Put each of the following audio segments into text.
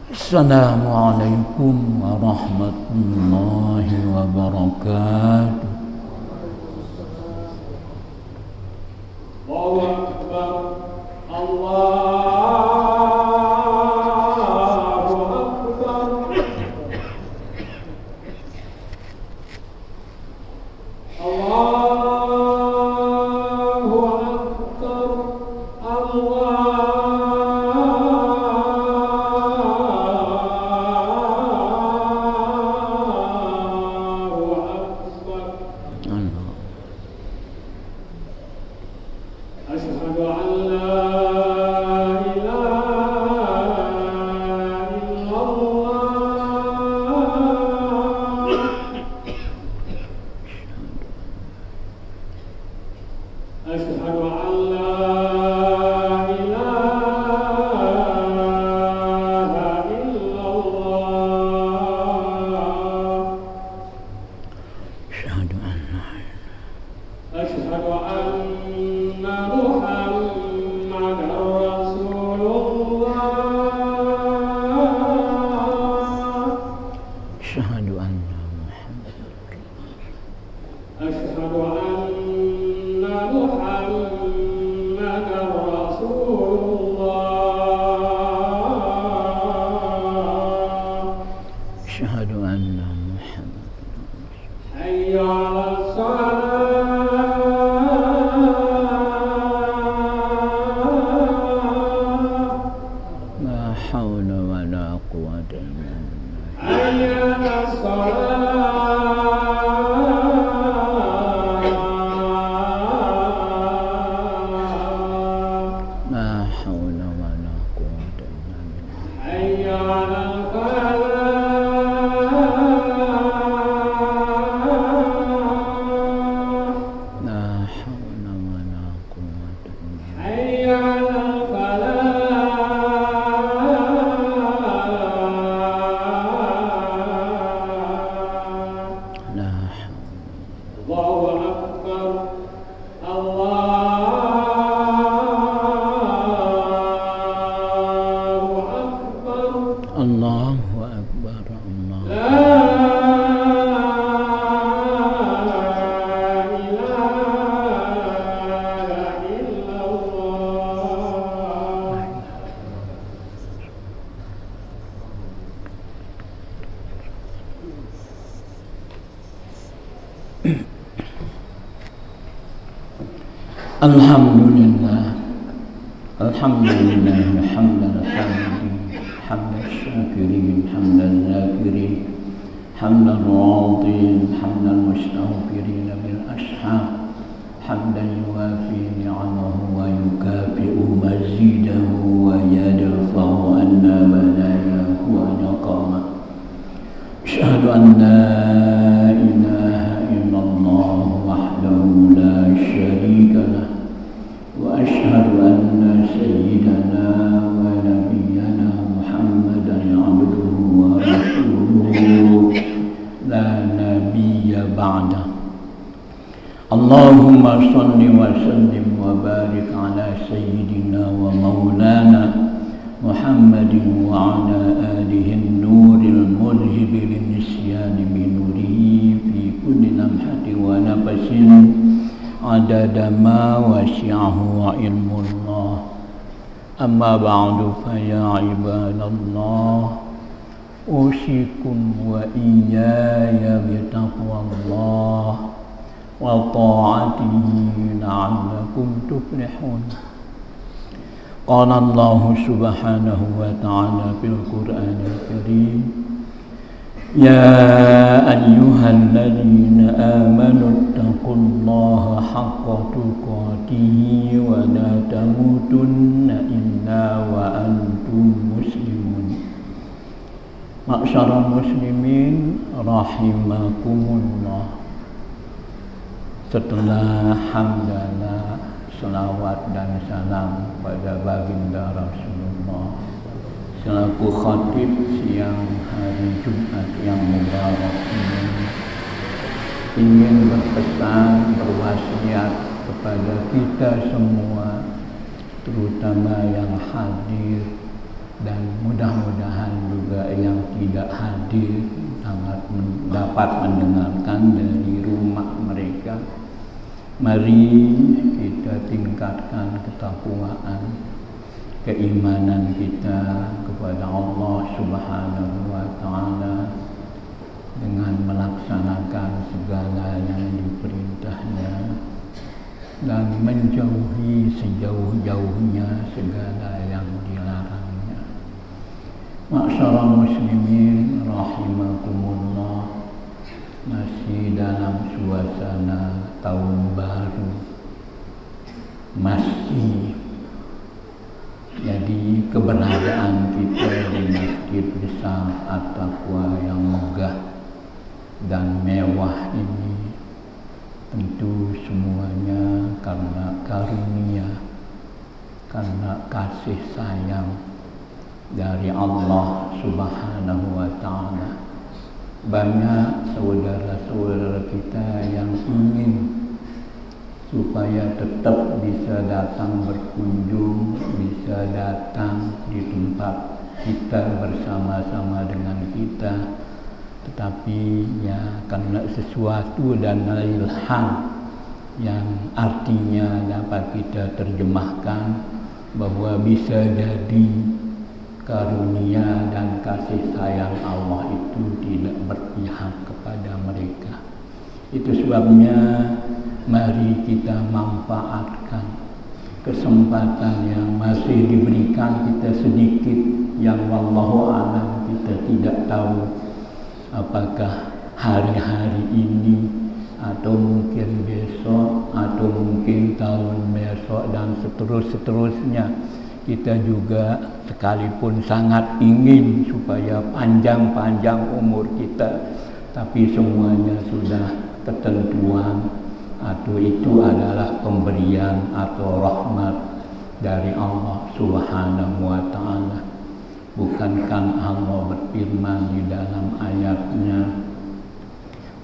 Assalamualaikum warahmatullahi wabarakatuh. Allahu Akbar, Allahu Akbar, Allahu Akbar, Asyhadu an la ilaha illallah. Asyhadu an la ilaha illallah. Asyhadu anna Asyhadu anna Muhammadar Rasulullah. Asyhadu anna Muhammad Asyhadu anna Muhammadar Rasulullah. Asyhadu anna Muhammad Hayya 'alas shalah. La haula wala quwwata illa billah. Hayya 'alas shalah. La haula wala quwwata illa billah. Hayya 'alal falah. La haula wala quwwata illa billah. Hayya 'alal falah. La haula Allahu Akbar, Allahu Akbar, Allahu akbar. Allah La ilaha illallah. Alhamdulillah. Alhamdulillah hamdan hamidin, hamdan syakirin, hamdan zakirin, hamdan radin, hamdan mustaghfirin bil ashab, hamdan yuwafi ni'amahu wa yukafi'u mazidahu wa yadfa'u anna balayahu wa naqama. Asyhadu an la ilaha illallah wahdahu la syarika lah. وأشهد أن سيدنا ونبينا محمدا عبده ورسوله لا نبي بعده. اللهم صل وسلم وبارك على سيدنا ومولانا محمد وعلى آله النور المذهب للنسيان بنوره في كل لمحة ونفس عدد ما وسعه علم الله. أما بعد فيا عباد الله أوصيكم وإياي بتقوى الله وطاعته لعلكم تفلحون. قال الله سبحانه وتعالى في القرآن الكريم: يا أيها الذين آمنوا اتقوا الله حق تقاته ولا تموتن إلا وأنتم مسلمون. Ma'syaral muslimin rahimakumullah. Setelah hamdalah, selawat dan salam pada baginda Rasulullah selaku khatib siang hari Jumat yang mubarak ini, ingin berpesan, berwasiat kepada kita semua, terutama yang hadir dan mudah-mudahan juga yang tidak hadir sangat dapat mendengarkan dari rumah mereka. Mari kita tingkatkan ketakwaan, keimanan kita kepada Allah Subhanahu wa Ta'ala dengan melaksanakan segala yang diperintahnya dan menjauhi sejauh-jauhnya segala yang dilarangnya. Ma'asyiral muslimin rahimakumullah, masih dalam suasana tahun baru, masih jadi keberadaan kita di Masjid Besar At-Taqwa yang megah dan mewah ini tentu semuanya karena karunia, karena kasih sayang dari Allah Subhanahu wa Ta'ala. Banyak saudara-saudara kita yang ingin supaya tetap bisa datang berkunjung, bisa datang di tempat kita bersama-sama dengan kita, tetapi ya karena sesuatu dan ilham yang artinya dapat kita terjemahkan bahwa bisa jadi karunia dan kasih sayang Allah itu tidak berpihak kepada mereka. Itu sebabnya mari kita manfaatkan kesempatan yang masih diberikan kita sedikit, yang wallahu a'lam kita tidak tahu apakah hari-hari ini atau mungkin besok atau mungkin tahun besok dan seterusnya. Kita juga sekalipun sangat ingin supaya panjang-panjang umur kita, tapi semuanya sudah ketentuan atau itu adalah pemberian atau rahmat dari Allah Subhanahu wa Ta'ala. Bukankah Allah berfirman di dalam ayatnya,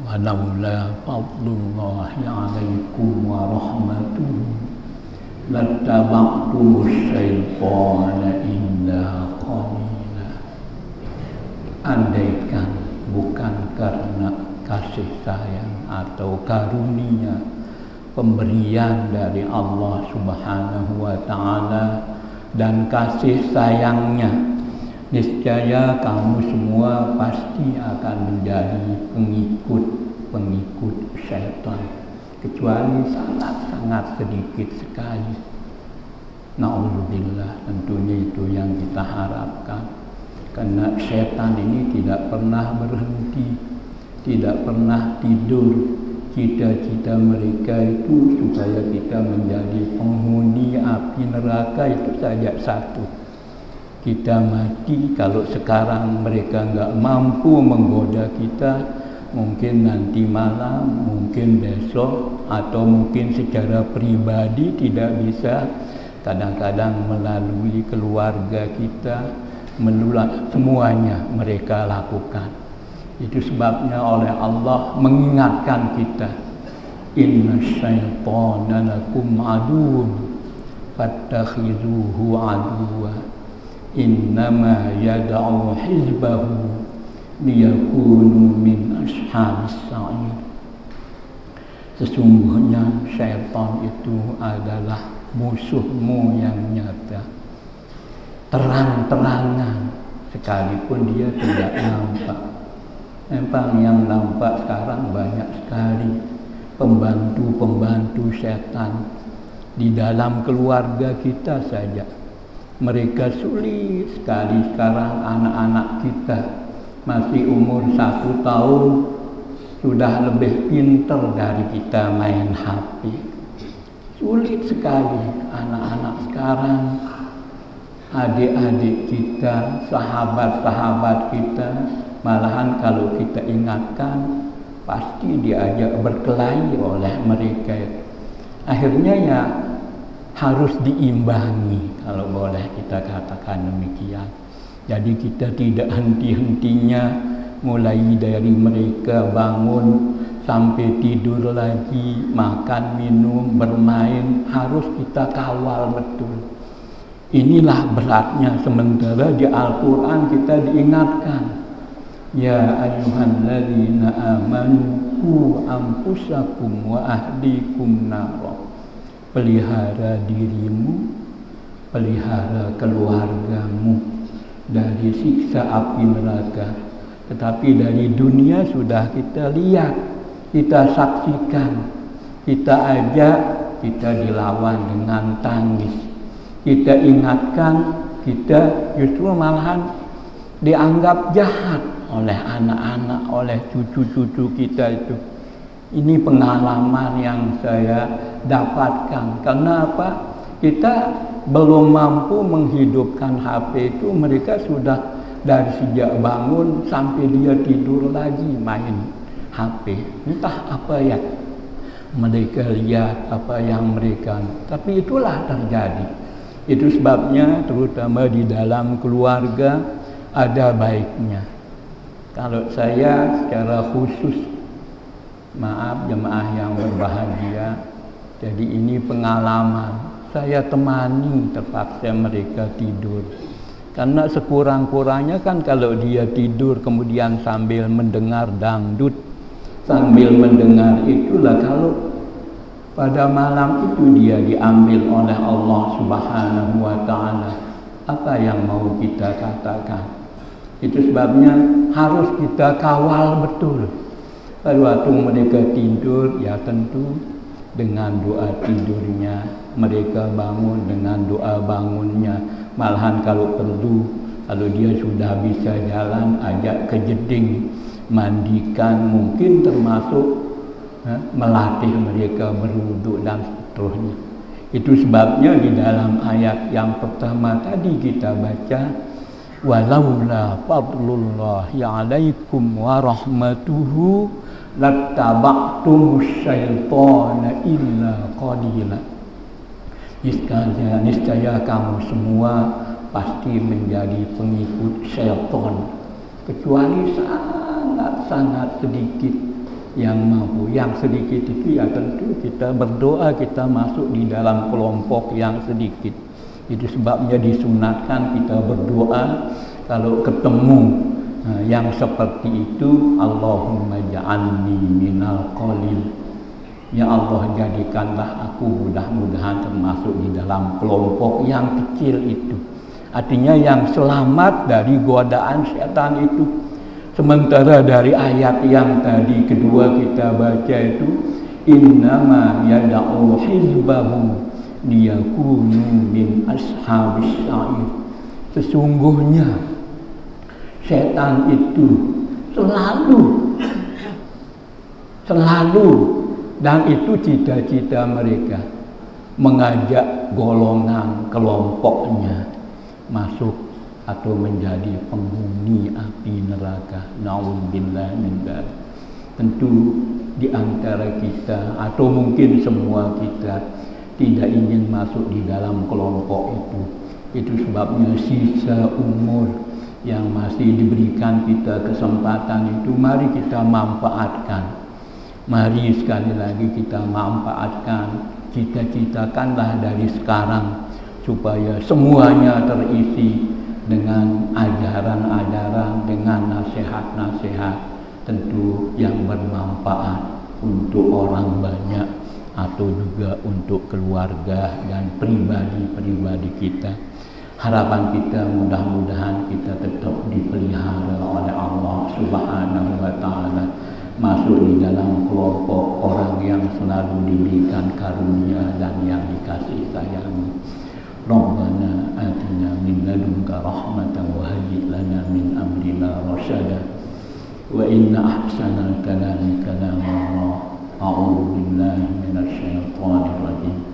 walaula fadlullahi 'alaikum wa rahmatuhu lattaba'tumus syaitana illa qalila. Andaikan bukan karena kasih sayang atau karunia pemberian dari Allah Subhanahu wa Ta'ala dan kasih sayangnya, niscaya kamu semua pasti akan menjadi pengikut syaitan, kecuali sangat-sangat sedikit sekali. Na'udzubillah, tentunya itu yang kita harapkan, karena syaitan ini tidak pernah berhenti, tidak pernah tidur. Cita-cita mereka itu supaya kita menjadi penghuni api neraka, itu saja satu. Kita mati, kalau sekarang mereka nggak mampu menggoda kita, mungkin nanti malam, mungkin besok, atau mungkin secara pribadi tidak bisa, kadang-kadang melalui keluarga kita, semuanya mereka lakukan. Itu sebabnya oleh Allah mengingatkan kita, inna syaitana lakum aduwwun fattakhizuhu aduwwa innama yad'u hizbahu liyakunu min ashabis sa'ir. Sesungguhnya syaitan itu adalah musuhmu yang nyata, terang-terangan, sekalipun dia tidak nampak. Memang yang nampak sekarang banyak sekali pembantu-pembantu setan di dalam keluarga kita saja. Mereka sulit sekali sekarang, anak-anak kita masih umur 1 tahun sudah lebih pintar dari kita main HP. Sulit sekali anak-anak sekarang, adik-adik kita, sahabat-sahabat kita, malahan kalau kita ingatkan pasti diajak berkelahi oleh mereka. Akhirnya ya harus diimbangi, kalau boleh kita katakan demikian. Jadi kita tidak henti-hentinya, mulai dari mereka bangun sampai tidur lagi, makan, minum, bermain, harus kita kawal betul. Inilah beratnya, sementara di Al-Quran kita diingatkan, ya ayyuhalladzina amanu qu anfusakum wa ahlikum nara. Pelihara dirimu, pelihara keluargamu dari siksa api neraka. Tetapi dari dunia sudah kita lihat, kita saksikan, kita ajak, kita dilawan dengan tangis. Kita ingatkan, kita justru malahan dianggap jahat oleh anak-anak, oleh cucu-cucu kita itu. Ini pengalaman yang saya dapatkan. Karena apa? Kita belum mampu menghidupkan HP itu, mereka sudah dari sejak bangun sampai dia tidur lagi main HP. Entah apa ya mereka lihat, apa yang mereka, tapi itulah terjadi. Itu sebabnya terutama di dalam keluarga ada baiknya. Kalau saya secara khusus, maaf jemaah yang berbahagia, jadi ini pengalaman. Saya temani terpaksa mereka tidur. Karena sekurang-kurangnya kan kalau dia tidur kemudian sambil mendengar dangdut, sambil mendengar itulah, kalau pada malam itu dia diambil oleh Allah Subhanahu wa Ta'ala, apa yang mau kita katakan? Itu sebabnya harus kita kawal betul. Pada waktu mereka tidur, ya tentu dengan doa tidurnya, mereka bangun dengan doa bangunnya. Malahan kalau perlu, kalau dia sudah bisa jalan, ajak ke jeding, mandikan, mungkin termasuk melatih mereka berwudu dan seterusnya. Itu sebabnya di dalam ayat yang pertama tadi kita baca, walaula fadlullahi alaikum wa rahmatuhu lattaba'tumus syaitana illa qalila. Niscaya kamu semua pasti menjadi pengikut syaitan, kecuali sangat-sangat sedikit yang mampu. Yang sedikit itu ya tentu kita berdoa, kita masuk di dalam kelompok yang sedikit. Itu sebabnya disunatkan kita berdoa kalau ketemu yang seperti itu, Allahumma ja'alni minal qalil. Ya Allah, jadikanlah aku mudah-mudahan termasuk di dalam kelompok yang kecil itu. Artinya yang selamat dari godaan setan itu. Sementara dari ayat yang tadi kedua kita baca itu, innama yada'u hizbahu liyakunu min ashabis sa'ir. Sesungguhnya setan itu selalu, dan itu cita-cita mereka, mengajak golongan kelompoknya masuk atau menjadi penghuni api neraka. Na'udzubillah min dzalik. Tentu di antara kita atau mungkin semua kita tidak ingin masuk di dalam kelompok itu. Itu sebabnya sisa umur yang masih diberikan kita kesempatan itu, mari kita manfaatkan. Mari sekali lagi kita manfaatkan, cita-citakanlah dari sekarang supaya semuanya terisi dengan ajaran-ajaran, dengan nasihat-nasihat tentu yang bermanfaat untuk orang banyak atau juga untuk keluarga dan pribadi-pribadi kita. Harapan kita mudah-mudahan kita tetap dipelihara oleh Allah Subhanahu wa Ta'ala, masuk di dalam kelompok orang yang selalu diberikan karunia dan yang dikasih sayangi. Rabbana atina min ladunka rahmatan wa hayyi' lana min amrina rasyada. Wa inna ahsanal kalami kalamullah. A'udzu billahi minasy syaithanir rajim.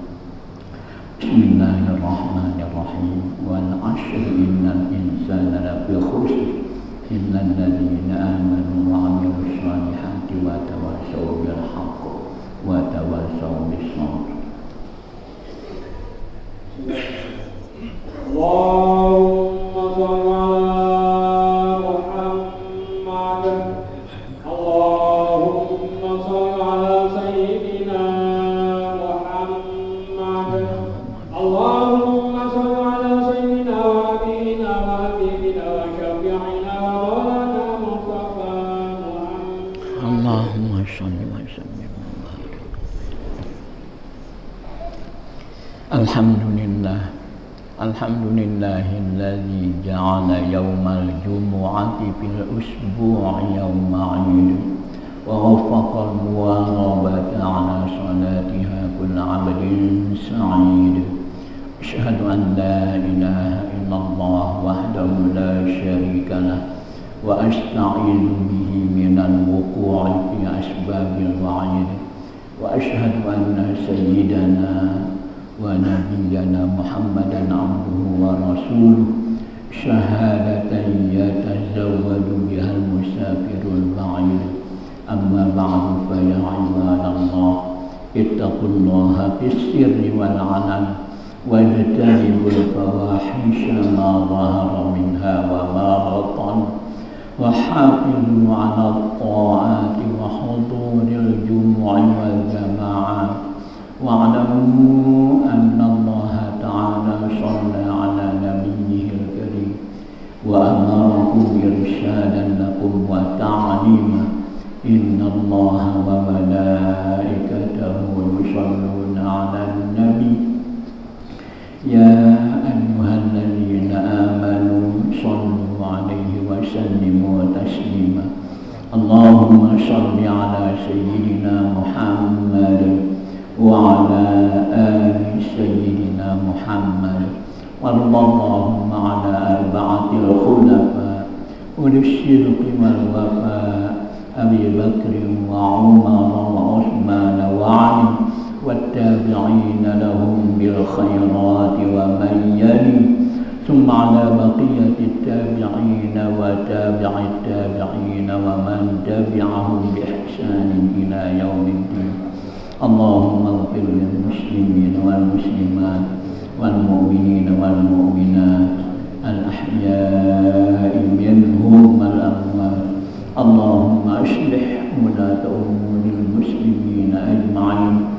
Bismillahirrahmanirrahim. Wal 'ashri innal insana lafi khusr illal ladzina amanu wa 'amilus shalihati wa tawassaw bil haqq wa tawassaw bis sabr. Allahumma shalli ala Muhammad. Allahumma shalli ala sayyidina Muhammad. Allahumma shalli ala Alhamdulillah. Alhamdulillahilladzi ja'ala yawmal jumu'ati fil usbu'i yawma 'id wa waffaqa al-muwarabata 'ala salatiha kull 'abdin sa'id. Asyhadu an la ilaha illallah wahdahu la syarika lah wa asta'izu bihi minal wuqu'i fi asbabil wa'id wa asyhadu anna sayyidana wa nabiyyana Muhammadan abduhu wa rasuluh syahadatan yatazawwadu bihal musafirul ba'id. Amma ba'du fa ya ibadallah ittaqullaha fis sirri wal 'alan wajtanibul fawahisha ma dhahara minha wa ma batan wa hafizu 'ala at-ta'ati wa huduril jumu'i wal jama'ah. Wa'lamu anna Allah ta'ala shalla 'ala nabiyyihil karim wa amarakum irshadan lakum wa ta'lima. Inna Allah wa malaikatahu yusalluna 'alan nabi ya ayyuhalladzina amanu sallu 'alaihi wa sallimu taslima. Allahumma shalli 'ala sayyidina Muhammad wa ala ali sayyidina Muhammad wallahu ala arba'atil khulafa ulisyirqi wal wafa Abi Bakr wa Umar wa Uthman wa Ali wattabi'ina lahum bil khairati wa man yali thumma ala baqiyatit tabi'ina wa tabi'it tabi'ina wa man tabi'ahum bi ihsanin ila yaumiddin. Allahumma ighfir lil muslimin wal muslimat wal mu'minin wal mu'minat al ahya'i minhum wal amwat. Allahumma aslih ulata umuril muslimin ajma'in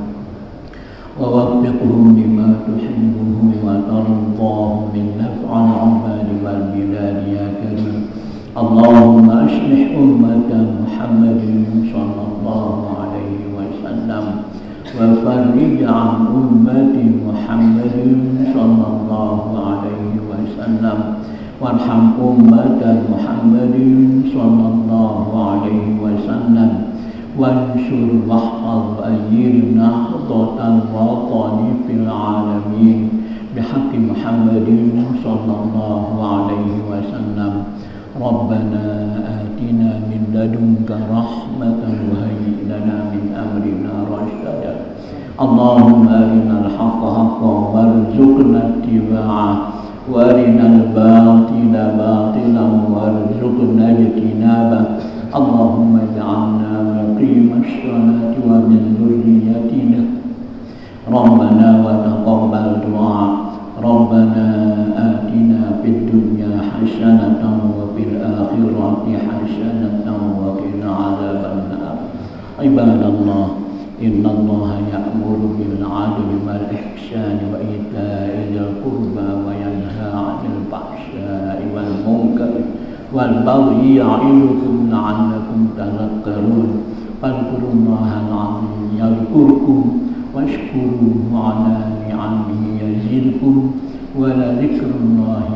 wa waffiqhum lima tuhibbuhu wa tardahu min naf'al 'ibadi wal bilad ya karim. Allahumma aslih ummata Muhammadin sallallahu alaihi wasallam wa farrij 'an ummati Muhammadin sallallahu alaihi wasallam warham ummata Muhammadin sallallahu alaihi wasallam wansur wahfaz ayyirna nahdatan watani fil alamin bihaqqi Muhammadin sallallahu alaihi wasallam. Rabbana atina min ladunka rahmatan wa hayyi lana min amrina rashada. Allahumma arinal haqqa haqqan warzuqna ittiba'ah wa arinal batila batilan warzuqna ijtinabah. Allahumma ij'alna muqimash sholati wa min dhurriyyatina Rabbana wa taqabbal du'a. Rabbana atina fid dunya hasanatan wa fil akhirati hasanatan wa qina adzaban nar. Ibadallah, innallaha ya'muru bil 'adli wal ihsani wa ita'i dzil qurba wa yanha 'anil fahsya'i wal munkari wal baghi ya'idukum la'allakum tadhakkarun. Fadhkurullaha al-'azim yadhkurkum washkuruhu 'ala ni'amihi yazidkum wa la dzikrullahi